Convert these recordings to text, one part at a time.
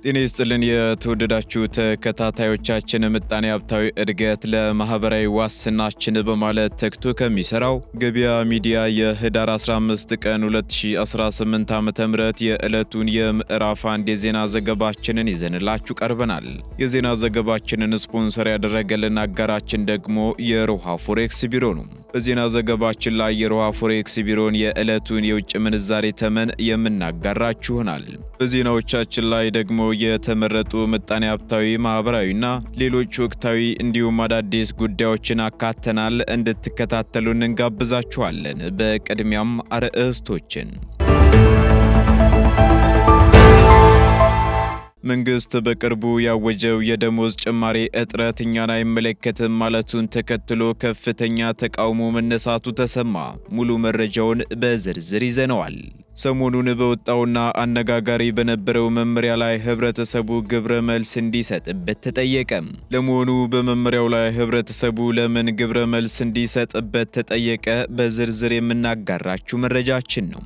ጤና ይስጥልን የተወደዳችሁ ተከታታዮቻችን ምጣኔ ሀብታዊ እድገት ለማህበራዊ ዋስትናችን በማለት ተግቶ ከሚሰራው ገበያ ሚዲያ የህዳር 15 ቀን 2018 ዓ.ም የዕለቱን የምዕራፍ 1 የዜና ዘገባችንን ይዘንላችሁ ቀርበናል። የዜና ዘገባችንን ስፖንሰር ያደረገልን አጋራችን ደግሞ የሮሃ ፎሬክስ ቢሮ ነው። በዜና ዘገባችን ላይ የሮሃ ፎሬክስ ቢሮን የዕለቱን የውጭ ምንዛሬ ተመን የምናጋራችሁ ይሆናል። በዜናዎቻችን ላይ ደግሞ የተመረጡ ምጣኔ ሀብታዊ ማህበራዊና ሌሎች ወቅታዊ እንዲሁም አዳዲስ ጉዳዮችን አካተናል። እንድትከታተሉን እንጋብዛችኋለን። በቅድሚያም አርዕስቶችን መንግስት በቅርቡ ያወጀው የደሞዝ ጭማሪ እጥረት እኛን አይመለከትም ማለቱን ተከትሎ ከፍተኛ ተቃውሞ መነሳቱ ተሰማ። ሙሉ መረጃውን በዝርዝር ይዘነዋል። ሰሞኑን በወጣውና አነጋጋሪ በነበረው መመሪያ ላይ ህብረተሰቡ ግብረ መልስ እንዲሰጥበት ተጠየቀ። ለመሆኑ በመመሪያው ላይ ህብረተሰቡ ለምን ግብረ መልስ እንዲሰጥበት ተጠየቀ? በዝርዝር የምናጋራችሁ መረጃችን ነው።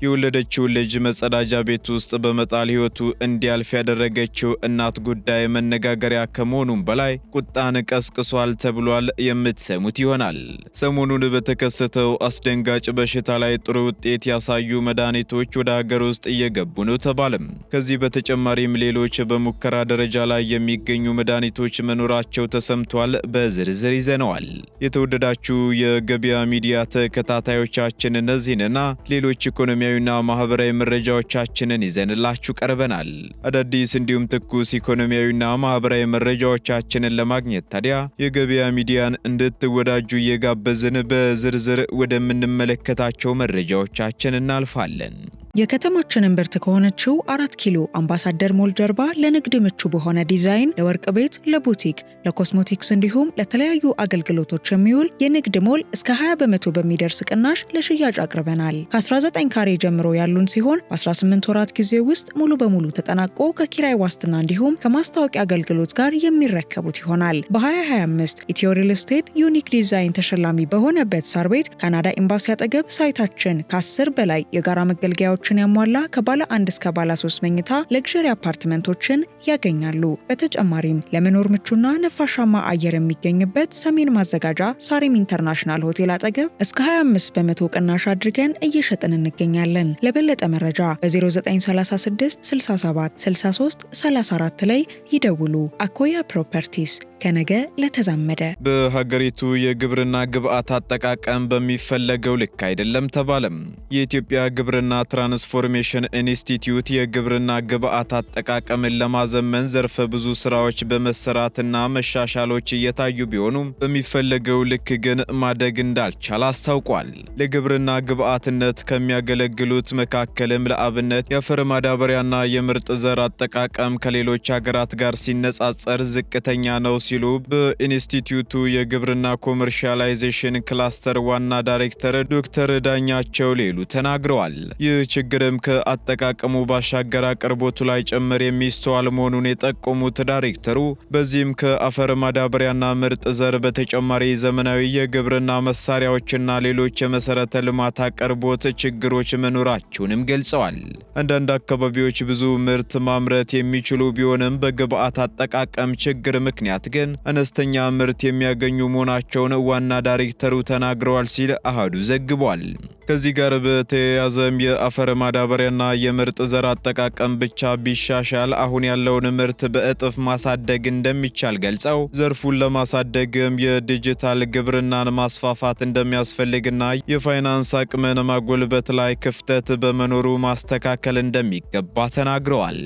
የወለደችው ልጅ መጸዳጃ ቤት ውስጥ በመጣል ህይወቱ እንዲያልፍ ያደረገችው እናት ጉዳይ መነጋገሪያ ከመሆኑም በላይ ቁጣን ቀስቅሷል ተብሏል። የምትሰሙት ይሆናል። ሰሞኑን በተከሰተው አስደንጋጭ በሽታ ላይ ጥሩ ውጤት ያሳዩ መድኃኒቶች ወደ ሀገር ውስጥ እየገቡ ነው ተባለም። ከዚህ በተጨማሪም ሌሎች በሙከራ ደረጃ ላይ የሚገኙ መድኃኒቶች መኖራቸው ተሰምቷል። በዝርዝር ይዘነዋል። የተወደዳችሁ የገበያ ሚዲያ ተከታታዮቻችን እነዚህንና ሌሎች ኢኮኖሚያዊ ና ማህበራዊ መረጃዎቻችንን ይዘንላችሁ ቀርበናል። አዳዲስ እንዲሁም ትኩስ ኢኮኖሚያዊና ማህበራዊ መረጃዎቻችንን ለማግኘት ታዲያ የገበያ ሚዲያን እንድትወዳጁ እየጋበዝን በዝርዝር ወደምንመለከታቸው መረጃዎቻችን እናልፋለን። የከተማችን እምብርት ከሆነችው 4 ኪሎ አምባሳደር ሞል ጀርባ ለንግድ ምቹ በሆነ ዲዛይን ለወርቅ ቤት፣ ለቡቲክ፣ ለኮስሞቲክስ እንዲሁም ለተለያዩ አገልግሎቶች የሚውል የንግድ ሞል እስከ 20% በሚደርስ ቅናሽ ለሽያጭ አቅርበናል። ከ19 ካሬ ጀምሮ ያሉን ሲሆን በ18 ወራት ጊዜ ውስጥ ሙሉ በሙሉ ተጠናቆ ከኪራይ ዋስትና እንዲሁም ከማስታወቂያ አገልግሎት ጋር የሚረከቡት ይሆናል። በ2025 ኢትዮ ሪል ስቴት ዩኒክ ዲዛይን ተሸላሚ በሆነበት ሳር ቤት ካናዳ ኤምባሲ አጠገብ ሳይታችን ከ10 በላይ የጋራ መገልገያዎች ያሟላ ከባለ 1 እስከ ባለ 3 መኝታ ለግዠሪ አፓርትመንቶችን ያገኛሉ። በተጨማሪም ለመኖር ምቹና ነፋሻማ አየር የሚገኝበት ሰሜን ማዘጋጃ ሳሪም ኢንተርናሽናል ሆቴል አጠገብ እስከ 25% ቅናሽ አድርገን እየሸጥን እንገኛለን። ለበለጠ መረጃ በ0936 67 63 34 ላይ ይደውሉ። አኮያ ፕሮፐርቲስ ከነገ ለተዛመደ። በሀገሪቱ የግብርና ግብዓት አጠቃቀም በሚፈለገው ልክ አይደለም ተባለም። የኢትዮጵያ ግብርና ትራንስፎርሜሽን ኢንስቲትዩት የግብርና ግብዓት አጠቃቀምን ለማዘመን ዘርፈ ብዙ ስራዎች በመሰራትና መሻሻሎች እየታዩ ቢሆኑም በሚፈለገው ልክ ግን ማደግ እንዳልቻለ አስታውቋል። ለግብርና ግብዓትነት ከሚያገለግሉት መካከልም ለአብነት የአፈር ማዳበሪያና የምርጥ ዘር አጠቃቀም ከሌሎች ሀገራት ጋር ሲነጻጸር ዝቅተኛ ነው ሲሉ በኢንስቲትዩቱ የግብርና ኮመርሻላይዜሽን ክላስተር ዋና ዳይሬክተር ዶክተር ዳኛቸው ሌሉ ተናግረዋል። ይህ ችግርም ከአጠቃቀሙ ባሻገር አቅርቦቱ ላይ ጭምር የሚስተዋል መሆኑን የጠቆሙት ዳይሬክተሩ በዚህም ከአፈር ማዳበሪያና ምርጥ ዘር በተጨማሪ ዘመናዊ የግብርና መሳሪያዎችና ሌሎች የመሰረተ ልማት አቅርቦት ችግሮች መኖራቸውንም ገልጸዋል። አንዳንድ አካባቢዎች ብዙ ምርት ማምረት የሚችሉ ቢሆንም በግብዓት አጠቃቀም ችግር ምክንያት ግን አነስተኛ ምርት የሚያገኙ መሆናቸውን ዋና ዳይሬክተሩ ተናግረዋል ሲል አሃዱ ዘግቧል። ከዚህ ጋር በተያያዘም የአፈር ማዳበሪያና የምርጥ ዘር አጠቃቀም ብቻ ቢሻሻል አሁን ያለውን ምርት በእጥፍ ማሳደግ እንደሚቻል ገልጸው ዘርፉን ለማሳደግም የዲጂታል ግብርናን ማስፋፋት እንደሚያስፈልግና የፋይናንስ አቅምን ማጎልበት ላይ ክፍተት በመኖሩ ማስተካከል እንደሚገባ ተናግረዋል።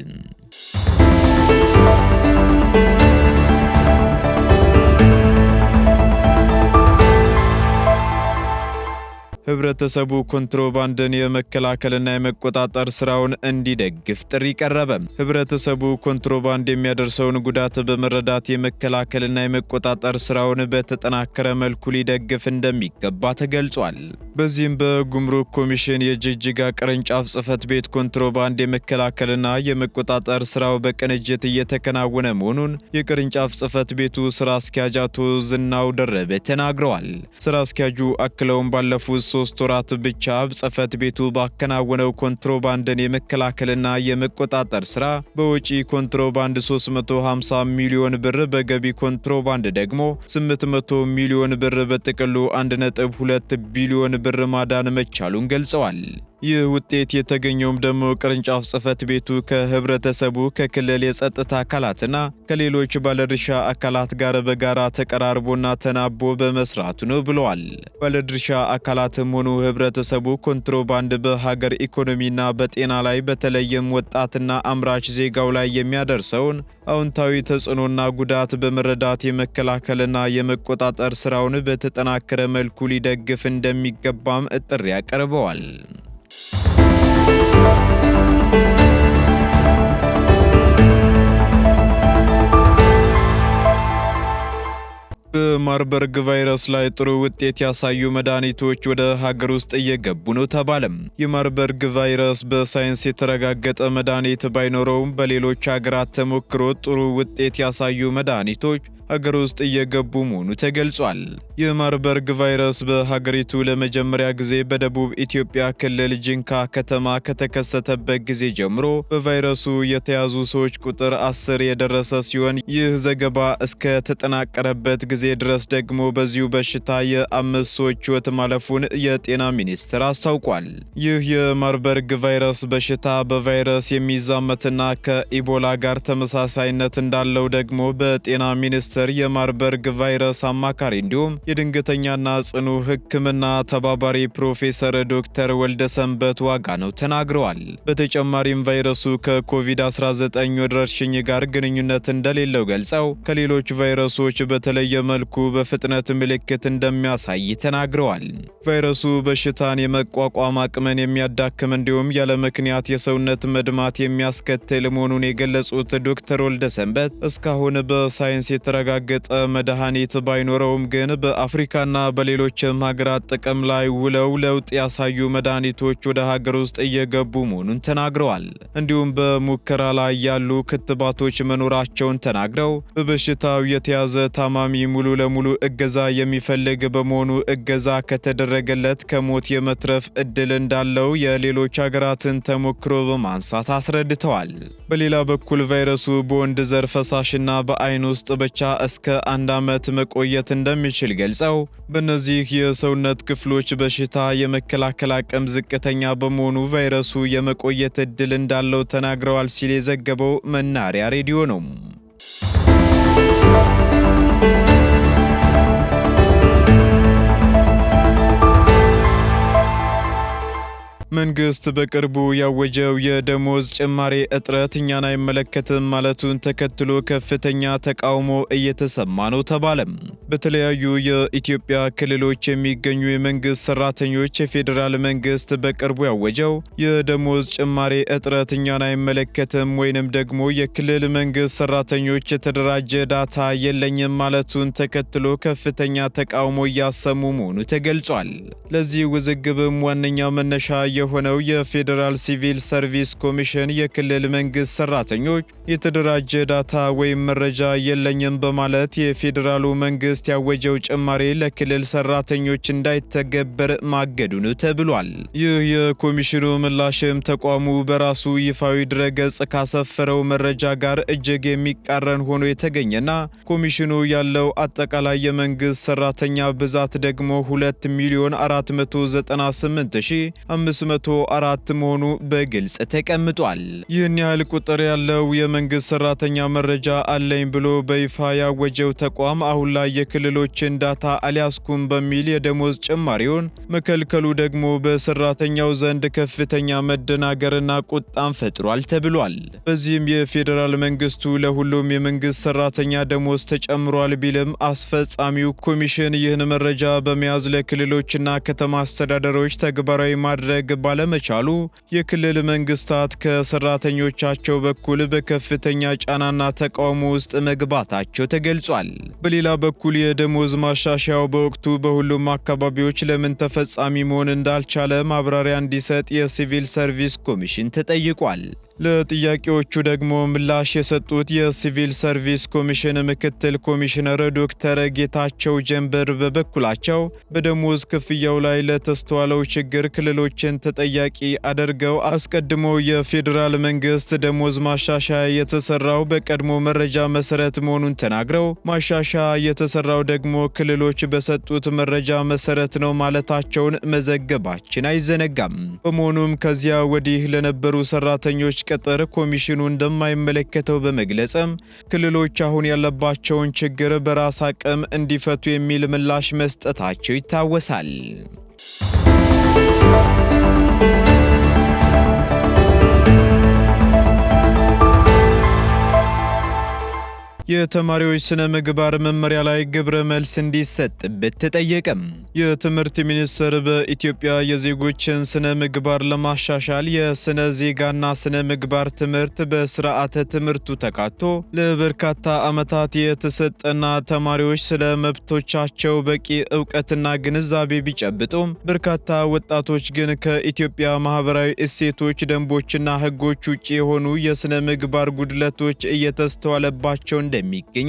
ህብረተሰቡ ኮንትሮባንድን የመከላከልና የመቆጣጠር ስራውን እንዲደግፍ ጥሪ ቀረበ። ህብረተሰቡ ኮንትሮባንድ የሚያደርሰውን ጉዳት በመረዳት የመከላከልና የመቆጣጠር ስራውን በተጠናከረ መልኩ ሊደግፍ እንደሚገባ ተገልጿል። በዚህም በጉምሩክ ኮሚሽን የጅጅጋ ቅርንጫፍ ጽህፈት ቤት ኮንትሮባንድ የመከላከልና የመቆጣጠር ስራው በቅንጅት እየተከናወነ መሆኑን የቅርንጫፍ ጽህፈት ቤቱ ስራ አስኪያጅ አቶ ዝናው ደረበ ተናግረዋል። ስራ አስኪያጁ አክለውም ባለፉት በ3 ወራት ብቻ ጽሕፈት ቤቱ ባከናወነው ኮንትሮባንድን የመከላከልና የመቆጣጠር ሥራ በወጪ ኮንትሮባንድ 350 ሚሊዮን ብር፣ በገቢ ኮንትሮባንድ ደግሞ 800 ሚሊዮን ብር በጥቅሉ 1.2 ቢሊዮን ብር ማዳን መቻሉን ገልጸዋል። ይህ ውጤት የተገኘውም ደግሞ ቅርንጫፍ ጽሕፈት ቤቱ ከህብረተሰቡ፣ ከክልል የጸጥታ አካላትና ከሌሎች ባለድርሻ አካላት ጋር በጋራ ተቀራርቦና ተናቦ በመስራቱ ነው ብለዋል። ባለድርሻ አካላትም ሆኑ ህብረተሰቡ ኮንትሮባንድ በሀገር ኢኮኖሚና በጤና ላይ በተለይም ወጣትና አምራች ዜጋው ላይ የሚያደርሰውን አዎንታዊ ተጽዕኖና ጉዳት በመረዳት የመከላከልና የመቆጣጠር ስራውን በተጠናከረ መልኩ ሊደግፍ እንደሚገባም ጥሪ አቀርበዋል። በማርበርግ ቫይረስ ላይ ጥሩ ውጤት ያሳዩ መድኃኒቶች ወደ ሀገር ውስጥ እየገቡ ነው ተባለም። የማርበርግ ቫይረስ በሳይንስ የተረጋገጠ መድኃኒት ባይኖረውም በሌሎች ሀገራት ተሞክሮ ጥሩ ውጤት ያሳዩ መድኃኒቶች ሀገር ውስጥ እየገቡ መሆኑ ተገልጿል። የማርበርግ ቫይረስ በሀገሪቱ ለመጀመሪያ ጊዜ በደቡብ ኢትዮጵያ ክልል ጂንካ ከተማ ከተከሰተበት ጊዜ ጀምሮ በቫይረሱ የተያዙ ሰዎች ቁጥር 10 የደረሰ ሲሆን ይህ ዘገባ እስከ ተጠናቀረበት ጊዜ ድረስ ደግሞ በዚሁ በሽታ የ5 ሰዎች ሕይወት ማለፉን የጤና ሚኒስቴር አስታውቋል። ይህ የማርበርግ ቫይረስ በሽታ በቫይረስ የሚዛመትና ከኢቦላ ጋር ተመሳሳይነት እንዳለው ደግሞ በጤና ሚኒስቴር የማርበርግ ቫይረስ አማካሪ እንዲሁም የድንገተኛና ጽኑ ሕክምና ተባባሪ ፕሮፌሰር ዶክተር ወልደሰንበት ዋጋነው ተናግረዋል። በተጨማሪም ቫይረሱ ከኮቪድ-19 ወረርሽኝ ጋር ግንኙነት እንደሌለው ገልጸው ከሌሎች ቫይረሶች በተለየ መልኩ በፍጥነት ምልክት እንደሚያሳይ ተናግረዋል። ቫይረሱ በሽታን የመቋቋም አቅምን የሚያዳክም እንዲሁም ያለ ምክንያት የሰውነት መድማት የሚያስከትል መሆኑን የገለጹት ዶክተር ወልደሰንበት እስካሁን በሳይንስ የተረጋገጠ መድኃኒት ባይኖረውም ግን በአፍሪካና በሌሎችም ሀገራት ጥቅም ላይ ውለው ለውጥ ያሳዩ መድኃኒቶች ወደ ሀገር ውስጥ እየገቡ መሆኑን ተናግረዋል። እንዲሁም በሙከራ ላይ ያሉ ክትባቶች መኖራቸውን ተናግረው በበሽታው የተያዘ ታማሚ ሙሉ ለሙሉ እገዛ የሚፈልግ በመሆኑ እገዛ ከተደረገለት ከሞት የመትረፍ እድል እንዳለው የሌሎች ሀገራትን ተሞክሮ በማንሳት አስረድተዋል። በሌላ በኩል ቫይረሱ በወንድ ዘር ፈሳሽና በአይን ውስጥ ብቻ እስከ 1 ዓመት መቆየት እንደሚችል ገልጸው በእነዚህ የሰውነት ክፍሎች በሽታ የመከላከል አቅም ዝቅተኛ በመሆኑ ቫይረሱ የመቆየት እድል እንዳለው ተናግረዋል ሲል የዘገበው መናሪያ ሬዲዮ ነው። መንግስት በቅርቡ ያወጀው የደሞዝ ጭማሪ እጥረት እኛን አይመለከትም ማለቱን ተከትሎ ከፍተኛ ተቃውሞ እየተሰማ ነው ተባለም። በተለያዩ የኢትዮጵያ ክልሎች የሚገኙ የመንግስት ሰራተኞች የፌዴራል መንግስት በቅርቡ ያወጀው የደሞዝ ጭማሪ እጥረት እኛን አይመለከትም ወይንም ደግሞ የክልል መንግስት ሰራተኞች የተደራጀ ዳታ የለኝም ማለቱን ተከትሎ ከፍተኛ ተቃውሞ እያሰሙ መሆኑ ተገልጿል። ለዚህ ውዝግብም ዋነኛ መነሻ የሆነው የፌዴራል ሲቪል ሰርቪስ ኮሚሽን የክልል መንግስት ሰራተኞች የተደራጀ ዳታ ወይም መረጃ የለኝም በማለት የፌዴራሉ መንግስት ያወጀው ጭማሪ ለክልል ሰራተኞች እንዳይተገበር ማገዱ ነው ተብሏል። ይህ የኮሚሽኑ ምላሽም ተቋሙ በራሱ ይፋዊ ድረገጽ ካሰፈረው መረጃ ጋር እጅግ የሚቃረን ሆኖ የተገኘና ኮሚሽኑ ያለው አጠቃላይ የመንግስት ሰራተኛ ብዛት ደግሞ 2,498,504 መሆኑ በግልጽ ተቀምጧል። ይህን ያህል ቁጥር ያለው የመንግስት ሰራተኛ መረጃ አለኝ ብሎ በይፋ ያወጀው ተቋም አሁን ላይ የክልሎችን ዳታ አልያዝኩም በሚል የደሞዝ ጭማሪውን መከልከሉ ደግሞ በሰራተኛው ዘንድ ከፍተኛ መደናገርና ቁጣን ፈጥሯል ተብሏል። በዚህም የፌዴራል መንግስቱ ለሁሉም የመንግስት ሰራተኛ ደሞዝ ተጨምሯል ቢልም አስፈጻሚው ኮሚሽን ይህን መረጃ በመያዝ ለክልሎችና ከተማ አስተዳደሮች ተግባራዊ ማድረግ ባለመቻሉ የክልል መንግስታት ከሰራተኞቻቸው በኩል በከፍተኛ ጫናና ተቃውሞ ውስጥ መግባታቸው ተገልጿል። በሌላ በኩል የደሞዝ ማሻሻያው በወቅቱ በሁሉም አካባቢዎች ለምን ተፈጻሚ መሆን እንዳልቻለ ማብራሪያ እንዲሰጥ የሲቪል ሰርቪስ ኮሚሽን ተጠይቋል። ለጥያቄዎቹ ደግሞ ምላሽ የሰጡት የሲቪል ሰርቪስ ኮሚሽን ምክትል ኮሚሽነር ዶክተር ጌታቸው ጀንበር በበኩላቸው በደሞዝ ክፍያው ላይ ለተስተዋለው ችግር ክልሎችን ተጠያቂ አድርገው አስቀድሞ የፌዴራል መንግስት ደሞዝ ማሻሻያ የተሰራው በቀድሞ መረጃ መሰረት መሆኑን ተናግረው ማሻሻያ የተሰራው ደግሞ ክልሎች በሰጡት መረጃ መሰረት ነው ማለታቸውን መዘገባችን አይዘነጋም። በመሆኑም ከዚያ ወዲህ ለነበሩ ሰራተኞች ቅጥር ኮሚሽኑ እንደማይመለከተው በመግለጽም ክልሎች አሁን ያለባቸውን ችግር በራስ አቅም እንዲፈቱ የሚል ምላሽ መስጠታቸው ይታወሳል። የተማሪዎች ስነ ምግባር መመሪያ ላይ ግብረ መልስ እንዲሰጥበት ተጠየቀም። የትምህርት ሚኒስቴር በኢትዮጵያ የዜጎችን ስነ ምግባር ለማሻሻል የስነ ዜጋና ስነ ምግባር ትምህርት በስርዓተ ትምህርቱ ተካቶ ለበርካታ ዓመታት የተሰጠና ተማሪዎች ስለ መብቶቻቸው በቂ ዕውቀትና ግንዛቤ ቢጨብጡም በርካታ ወጣቶች ግን ከኢትዮጵያ ማህበራዊ እሴቶች፣ ደንቦችና ሕጎች ውጪ የሆኑ የስነ ምግባር ጉድለቶች እየተስተዋለባቸው እንደሚገኝ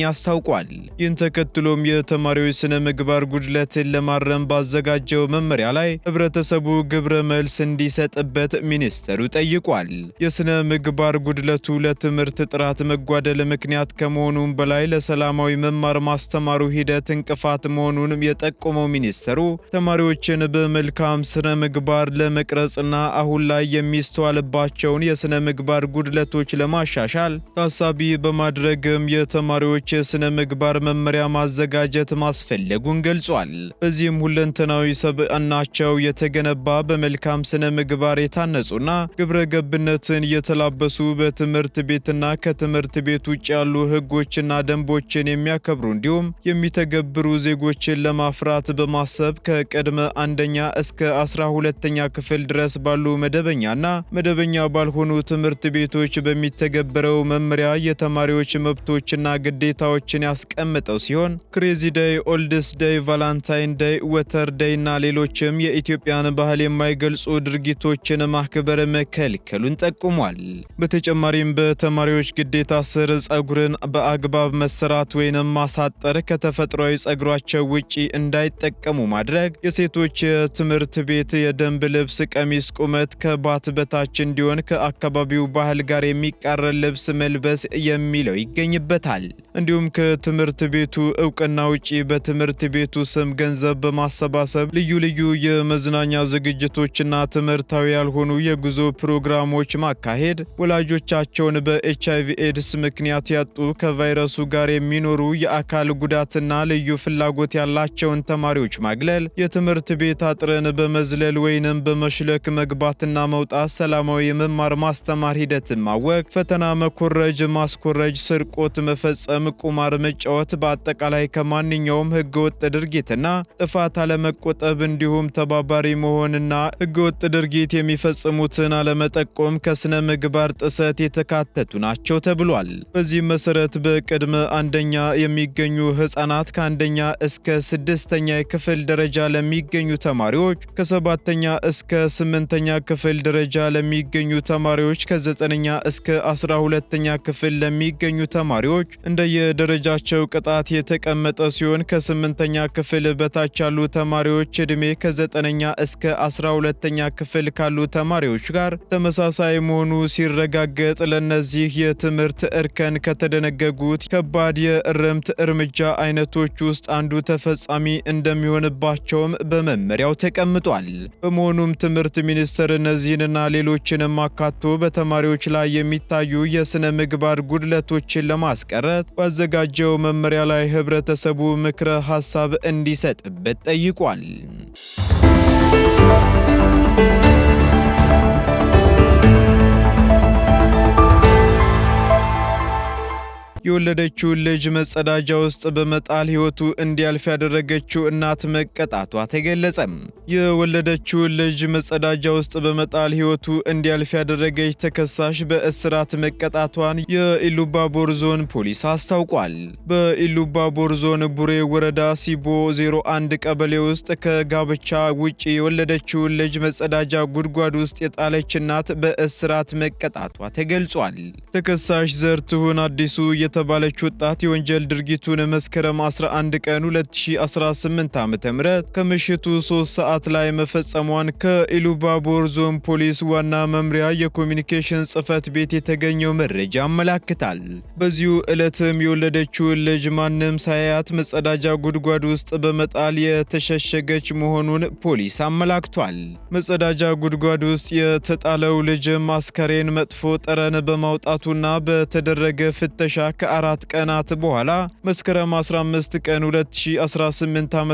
አስታውቋል። ይህን ተከትሎም የተማሪዎች ስነ ምግባር ጉድለትን ለማረም ባዘጋጀው መመሪያ ላይ ህብረተሰቡ ግብረ መልስ እንዲሰጥበት ሚኒስተሩ ጠይቋል። የስነ ምግባር ጉድለቱ ለትምህርት ጥራት መጓደል ምክንያት ከመሆኑም በላይ ለሰላማዊ መማር ማስተማሩ ሂደት እንቅፋት መሆኑን የጠቆመው ሚኒስተሩ ተማሪዎችን በመልካም ስነ ምግባር ለመቅረጽና አሁን ላይ የሚስተዋልባቸውን የስነ ምግባር ጉድለቶች ለማሻሻል ታሳቢ በማድረግም ተማሪዎች የስነ ምግባር መመሪያ ማዘጋጀት ማስፈለጉን ገልጿል። በዚህም ሁለንተናዊ ሰብዕናቸው የተገነባ በመልካም ስነ ምግባር የታነጹና ግብረ ገብነትን የተላበሱ በትምህርት ቤትና ከትምህርት ቤት ውጭ ያሉ ህጎችና ደንቦችን የሚያከብሩ እንዲሁም የሚተገብሩ ዜጎችን ለማፍራት በማሰብ ከቅድመ አንደኛ እስከ 12ኛ ክፍል ድረስ ባሉ መደበኛና መደበኛ ባልሆኑ ትምህርት ቤቶች በሚተገበረው መመሪያ የተማሪዎች መብቶችና ግዴታዎችን ያስቀመጠው ሲሆን ክሬዚ ዴይ፣ ኦልድስ ዴይ፣ ቫላንታይን ዴይ፣ ወተር ዴይ እና ሌሎችም የኢትዮጵያን ባህል የማይገልጹ ድርጊቶችን ማክበር መከልከሉን ጠቁሟል። በተጨማሪም በተማሪዎች ግዴታ ስር ጸጉርን በአግባብ መሰራት ወይንም ማሳጠር፣ ከተፈጥሯዊ ጸጉራቸው ውጪ እንዳይጠቀሙ ማድረግ፣ የሴቶች የትምህርት ቤት የደንብ ልብስ ቀሚስ ቁመት ከባት በታች እንዲሆን ከአካባቢው ባህል ጋር የሚቃረን ልብስ መልበስ የሚለው ይገኝበታል። እንዲሁም ከትምህርት ቤቱ እውቅና ውጪ በትምህርት ቤቱ ስም ገንዘብ በማሰባሰብ ልዩ ልዩ የመዝናኛ ዝግጅቶችና ትምህርታዊ ያልሆኑ የጉዞ ፕሮግራሞች ማካሄድ፣ ወላጆቻቸውን በኤችአይቪ ኤድስ ምክንያት ያጡ ከቫይረሱ ጋር የሚኖሩ የአካል ጉዳትና ልዩ ፍላጎት ያላቸውን ተማሪዎች ማግለል፣ የትምህርት ቤት አጥርን በመዝለል ወይንም በመሽለክ መግባትና መውጣት፣ ሰላማዊ የመማር ማስተማር ሂደትን ማወቅ፣ ፈተና መኮረጅ፣ ማስኮረጅ፣ ስርቆት መፈጸም፣ ቁማር መጫወት፣ በአጠቃላይ ከማንኛውም ህገወጥ ድርጊትና ጥፋት አለመቆጠብ እንዲሁም ተባባሪ መሆንና ህገወጥ ድርጊት የሚፈጽሙትን አለመጠቆም ከስነ ምግባር ጥሰት የተካተቱ ናቸው ተብሏል። በዚህ መሰረት በቅድመ አንደኛ የሚገኙ ህጻናት ከአንደኛ እስከ 6ኛ የክፍል ደረጃ ለሚገኙ ተማሪዎች፣ ከ7ኛ እስከ 8ኛ ክፍል ደረጃ ለሚገኙ ተማሪዎች፣ ከ9ኛ እስከ 12ኛ ክፍል ለሚገኙ ተማሪዎች እንደየደረጃቸው ቅጣት የተቀመጠ ሲሆን ከ8ኛ ክፍል በታች ያሉ ተማሪዎች ዕድሜ ከ9ኛ እስከ 12ኛ ክፍል ካሉ ተማሪዎች ጋር ተመሳሳይ መሆኑ ሲረጋገጥ ለነዚህ የትምህርት እርከን ከተደነገጉት ከባድ የእርምት እርምጃ አይነቶች ውስጥ አንዱ ተፈጻሚ እንደሚሆንባቸውም በመመሪያው ተቀምጧል። በመሆኑም ትምህርት ሚኒስቴር እነዚህንና ሌሎችንም አካቶ በተማሪዎች ላይ የሚታዩ የስነ ምግባር ጉድለቶችን ለማስቀረት ባዘጋጀው መመሪያ ላይ ህብረተሰቡ ምክረ ሐሳብ እንዲሰጥበት ጠይቋል። የወለደችውን ልጅ መጸዳጃ ውስጥ በመጣል ሕይወቱ እንዲያልፍ ያደረገችው እናት መቀጣቷ ተገለጸ። የወለደችውን ልጅ መጸዳጃ ውስጥ በመጣል ሕይወቱ እንዲያልፍ ያደረገች ተከሳሽ በእስራት መቀጣቷን የኢሉባቦር ዞን ፖሊስ አስታውቋል። በኢሉባቦር ዞን ቡሬ ወረዳ ሲቦ 01 ቀበሌ ውስጥ ከጋብቻ ውጪ የወለደችውን ልጅ መጸዳጃ ጉድጓድ ውስጥ የጣለች እናት በእስራት መቀጣቷ ተገልጿል። ተከሳሽ ዘርትሁን አዲሱ የተባለች ወጣት የወንጀል ድርጊቱን መስከረም 11 ቀን 2018 ዓ.ም ከምሽቱ 3 ሰዓት ላይ መፈጸሟን ከኢሉባቦር ዞን ፖሊስ ዋና መምሪያ የኮሚኒኬሽን ጽሕፈት ቤት የተገኘው መረጃ ያመለክታል። በዚሁ ዕለትም የወለደችውን ልጅ ማንም ሳያያት መጸዳጃ ጉድጓድ ውስጥ በመጣል የተሸሸገች መሆኑን ፖሊስ አመላክቷል። መጸዳጃ ጉድጓድ ውስጥ የተጣለው ልጅም አስከሬን መጥፎ ጠረን በማውጣቱና በተደረገ ፍተሻ ከ4 ቀናት በኋላ መስከረም 15 ቀን 2018 ዓ.ም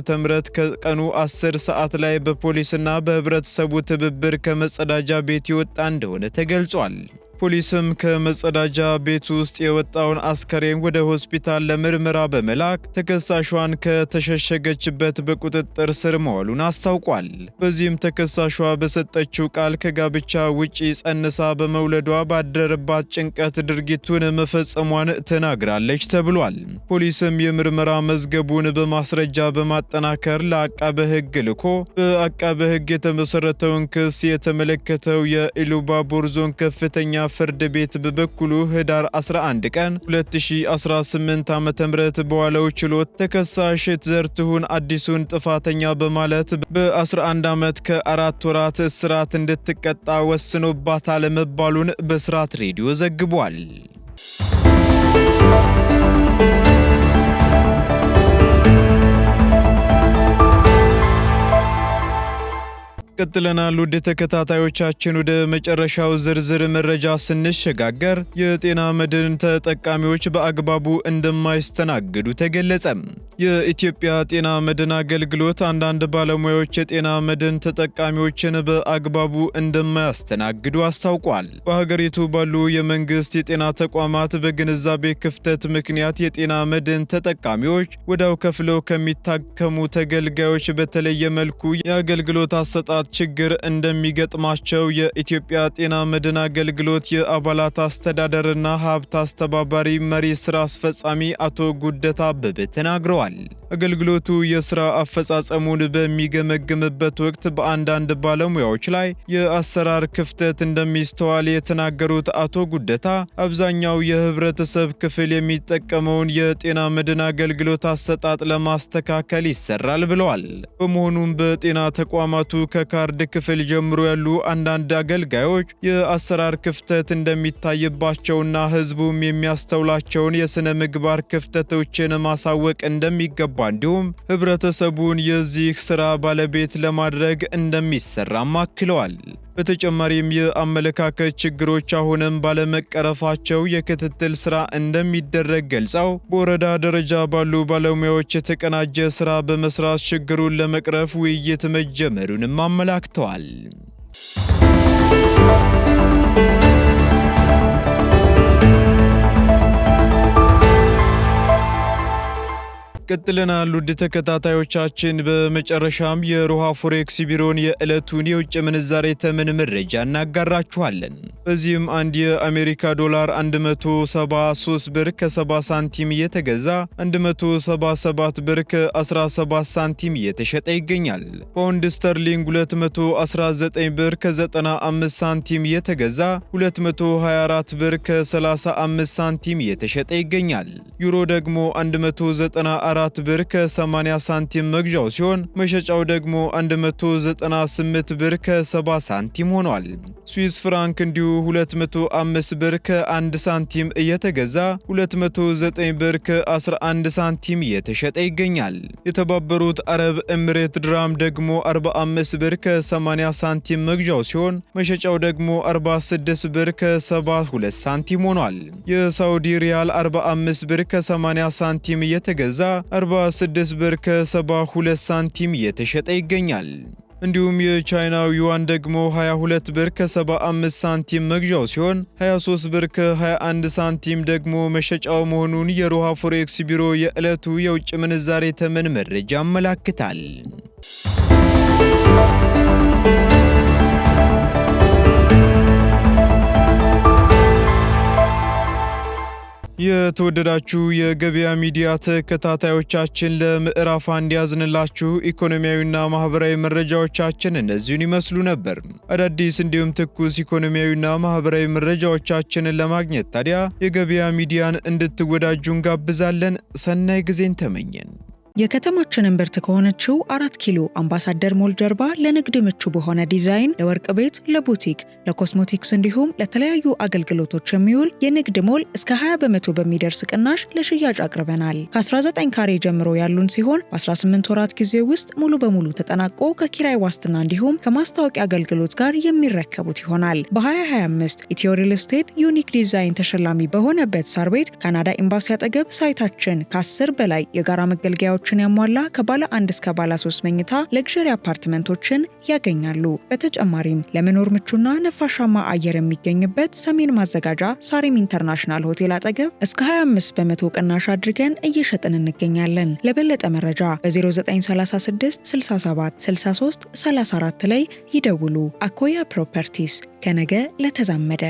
ከቀኑ 10 ሰዓት ላይ በፖሊስና በህብረተሰቡ ትብብር ከመጸዳጃ ቤት የወጣ እንደሆነ ተገልጿል። ፖሊስም ከመጸዳጃ ቤት ውስጥ የወጣውን አስከሬን ወደ ሆስፒታል ለምርመራ በመላክ ተከሳሿን ከተሸሸገችበት በቁጥጥር ስር መዋሉን አስታውቋል። በዚህም ተከሳሿ በሰጠችው ቃል ከጋብቻ ውጪ ጸንሳ በመውለዷ ባደረባት ጭንቀት ድርጊቱን መፈጸሟን ተናግራለች ተብሏል። ፖሊስም የምርመራ መዝገቡን በማስረጃ በማጠናከር ለአቃቤ ሕግ ልኮ በአቃቤ ሕግ የተመሰረተውን ክስ የተመለከተው የኢሉባቦር ዞን ከፍተኛ ፍርድ ቤት በበኩሉ ህዳር 11 ቀን 2018 ዓ.ም በዋለው ችሎት ተከሳሽ ዘርትሁን አዲሱን ጥፋተኛ በማለት በ11 ዓመት ከ4 ወራት እስራት እንድትቀጣ ወስኖባታል መባሉን ብስራት ሬዲዮ ዘግቧል። ቀጥለናል። ውድ ተከታታዮቻችን ወደ መጨረሻው ዝርዝር መረጃ ስንሸጋገር የጤና መድን ተጠቃሚዎች በአግባቡ እንደማይስተናገዱ ተገለጸ። የኢትዮጵያ ጤና መድን አገልግሎት አንዳንድ ባለሙያዎች የጤና መድን ተጠቃሚዎችን በአግባቡ እንደማያስተናግዱ አስታውቋል። በሀገሪቱ ባሉ የመንግስት የጤና ተቋማት በግንዛቤ ክፍተት ምክንያት የጤና መድን ተጠቃሚዎች ወዲያው ከፍለው ከሚታከሙ ተገልጋዮች በተለየ መልኩ የአገልግሎት አሰጣጥ ችግር እንደሚገጥማቸው የኢትዮጵያ ጤና መድን አገልግሎት የአባላት አስተዳደርና ሀብት አስተባባሪ መሪ ስራ አስፈጻሚ አቶ ጉደታ አበበ ተናግረዋል። አገልግሎቱ የስራ አፈጻጸሙን በሚገመግምበት ወቅት በአንዳንድ ባለሙያዎች ላይ የአሰራር ክፍተት እንደሚስተዋል የተናገሩት አቶ ጉደታ አብዛኛው የህብረተሰብ ክፍል የሚጠቀመውን የጤና መድን አገልግሎት አሰጣጥ ለማስተካከል ይሰራል ብለዋል። በመሆኑም በጤና ተቋማቱ ከካርድ ክፍል ጀምሮ ያሉ አንዳንድ አገልጋዮች የአሰራር ክፍተት እንደሚታይባቸውና ህዝቡም የሚያስተውላቸውን የስነ ምግባር ክፍተቶችን ማሳወቅ እንደሚገባ እንዲሁም ህብረተሰቡን የዚህ ስራ ባለቤት ለማድረግ እንደሚሰራም አክለዋል። በተጨማሪም የአመለካከት ችግሮች አሁንም ባለመቀረፋቸው የክትትል ስራ እንደሚደረግ ገልጸው በወረዳ ደረጃ ባሉ ባለሙያዎች የተቀናጀ ስራ በመስራት ችግሩን ለመቅረፍ ውይይት መጀመሩንም አመላክተዋል። ቀጥለናል። ውድ ተከታታዮቻችን በመጨረሻም የሮሃ ፎሬክስ ቢሮን የዕለቱን የውጭ ምንዛሬ ተመን መረጃ እናጋራችኋለን። በዚህም አንድ የአሜሪካ ዶላር 173 ብር ከ70 ሳንቲም እየተገዛ 177 ብር ከ17 ሳንቲም እየተሸጠ ይገኛል። ፓውንድ ስተርሊንግ 219 ብር ከ95 ሳንቲም እየተገዛ 224 ብር ከ35 ሳንቲም እየተሸጠ ይገኛል። ዩሮ ደግሞ 194 ብር ከ80 ሳንቲም መግዣው ሲሆን መሸጫው ደግሞ 198 ብር ከ70 ሳንቲም ሆኗል። ስዊስ ፍራንክ እንዲሁ 205 ብር ከ1 ሳንቲም እየተገዛ 209 ብር ከ11 ሳንቲም እየተሸጠ ይገኛል። የተባበሩት አረብ ኤምሬት ድራም ደግሞ 45 ብር ከ80 ሳንቲም መግዣው ሲሆን መሸጫው ደግሞ 46 ብር ከ72 ሳንቲም ሆኗል። የሳውዲ ሪያል 45 ብር ከ80 ሳንቲም እየተገዛ 46 ብር ከ72 ሳንቲም እየተሸጠ ይገኛል። እንዲሁም የቻይናው ዩዋን ደግሞ 22 ብር ከ75 ሳንቲም መግዣው ሲሆን 23 ብር ከ21 ሳንቲም ደግሞ መሸጫው መሆኑን የሮሃ ፎሬክስ ቢሮ የዕለቱ የውጭ ምንዛሬ ተመን መረጃ ያመላክታል። የተወደዳችሁ የገበያ ሚዲያ ተከታታዮቻችን ለምዕራፍ አንድ ያዝንላችሁ ኢኮኖሚያዊና ማህበራዊ መረጃዎቻችን እነዚህን ይመስሉ ነበር። አዳዲስ እንዲሁም ትኩስ ኢኮኖሚያዊና ማህበራዊ መረጃዎቻችንን ለማግኘት ታዲያ የገበያ ሚዲያን እንድትወዳጁ እንጋብዛለን። ሰናይ ጊዜን ተመኘን። የከተማችን እምብርት ከሆነችው 4 ኪሎ አምባሳደር ሞል ጀርባ ለንግድ ምቹ በሆነ ዲዛይን ለወርቅ ቤት፣ ለቡቲክ፣ ለኮስሞቲክስ እንዲሁም ለተለያዩ አገልግሎቶች የሚውል የንግድ ሞል እስከ 20% በሚደርስ ቅናሽ ለሽያጭ አቅርበናል። ከ19 ካሬ ጀምሮ ያሉን ሲሆን በ18 ወራት ጊዜ ውስጥ ሙሉ በሙሉ ተጠናቆ ከኪራይ ዋስትና እንዲሁም ከማስታወቂያ አገልግሎት ጋር የሚረከቡት ይሆናል። በ2025 ኢትዮ ሪል ስቴት ዩኒክ ዲዛይን ተሸላሚ በሆነበት ሳር ቤት ካናዳ ኤምባሲ አጠገብ ሳይታችን ከ10 በላይ የጋራ መገልገያዎች ያሟላ ከባለ 1 እስከ ባለ 3 መኝታ ለግዠሪ አፓርትመንቶችን ያገኛሉ። በተጨማሪም ለመኖር ምቹና ነፋሻማ አየር የሚገኝበት ሰሜን ማዘጋጃ ሳሪም ኢንተርናሽናል ሆቴል አጠገብ እስከ 25% ቅናሽ አድርገን እየሸጥን እንገኛለን። ለበለጠ መረጃ በ0936 67 63 34 ላይ ይደውሉ። አኮያ ፕሮፐርቲስ ከነገ ለተዛመደ